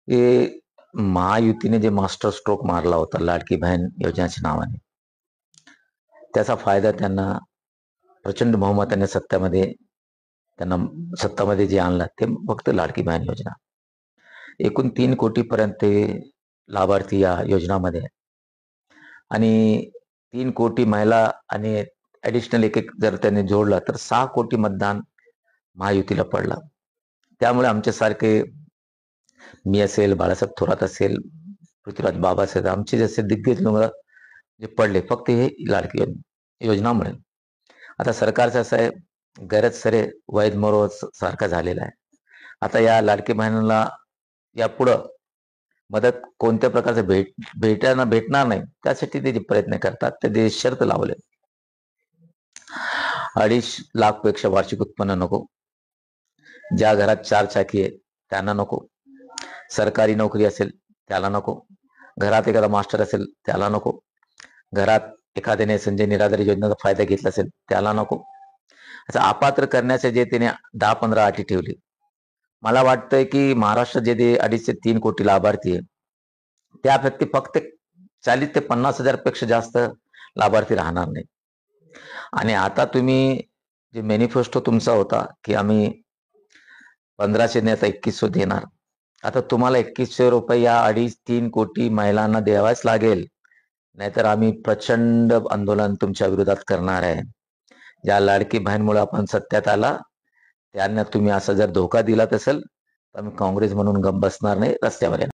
हे महायुतीने जे master stroke मारला होता लाडकी बहीण योजनेच्या नावाने, त्याचा फायदा त्यांना प्रचंड बहुमताने त्यांना सत्तामध्ये जे आणलं ते फक्त लाडकी बहीण योजना. एकूण 3 कोटी पर्यंत ते लाभार्थी या योजनामध्ये आहे. आणि 3 कोटी महिला आणि ऍडिशनल एक जर त्यांनी जोडला तर 6 कोटी मतदान महायुतीला पडलं. त्यामुळे आमच्यासारखे, मी असेल, बाळासाहेब थोरात असेल, पृथ्वीराज बाबा असेल, आमचे जसे दिग्गज लोक जे पडले फक्त हे लाडकी योजनामुळे. आता सरकारचं असं आहे, गरज सरे वैद मोरो सारखा झालेला आहे. आता या लाडकी बहिणीला यापुढं मदत कोणत्या प्रकारचं भेटणार नाही, त्यासाठी ते जे प्रयत्न करतात ते शर्त लावले. 2.5 लाख पेक्षा वार्षिक उत्पन्न नको, ज्या घरात 4 चाकी आहे त्यांना नको, सरकारी नोकरी असेल त्याला नको, घरात एखादा मास्टर असेल त्याला नको, घरात एखाद्याने संजय निराधार योजनेचा फायदा घेतला असेल त्याला नको. असं अपात्र करण्याचे जे त्याने 10-15 अटी ठेवली. मला वाटतंय की महाराष्ट्रात जे 2.5 ते 3 कोटी लाभार्थी आहे त्यापैकी फक्त 40 ते 50 हजार पेक्षा जास्त लाभार्थी राहणार नाही. आणि आता तुम्ही जे मॅनिफेस्टो तुमचा होता की आम्ही 1500 ने आता 2100 देणार, आता तुम्हाला 2100 रुपये या 2.5-3 कोटी महिलांना द्यावाच लागेल, नाहीतर आम्ही प्रचंड आंदोलन तुमच्या विरोधात करणार आहे. ज्या लाडकी बहीणमुळे आपण सत्यात आला त्यांना तुम्ही असा जर धोका दिला असेल तर आम्ही काँग्रेस म्हणून गप्प बसणार नाही, रस्त्यावर येणार.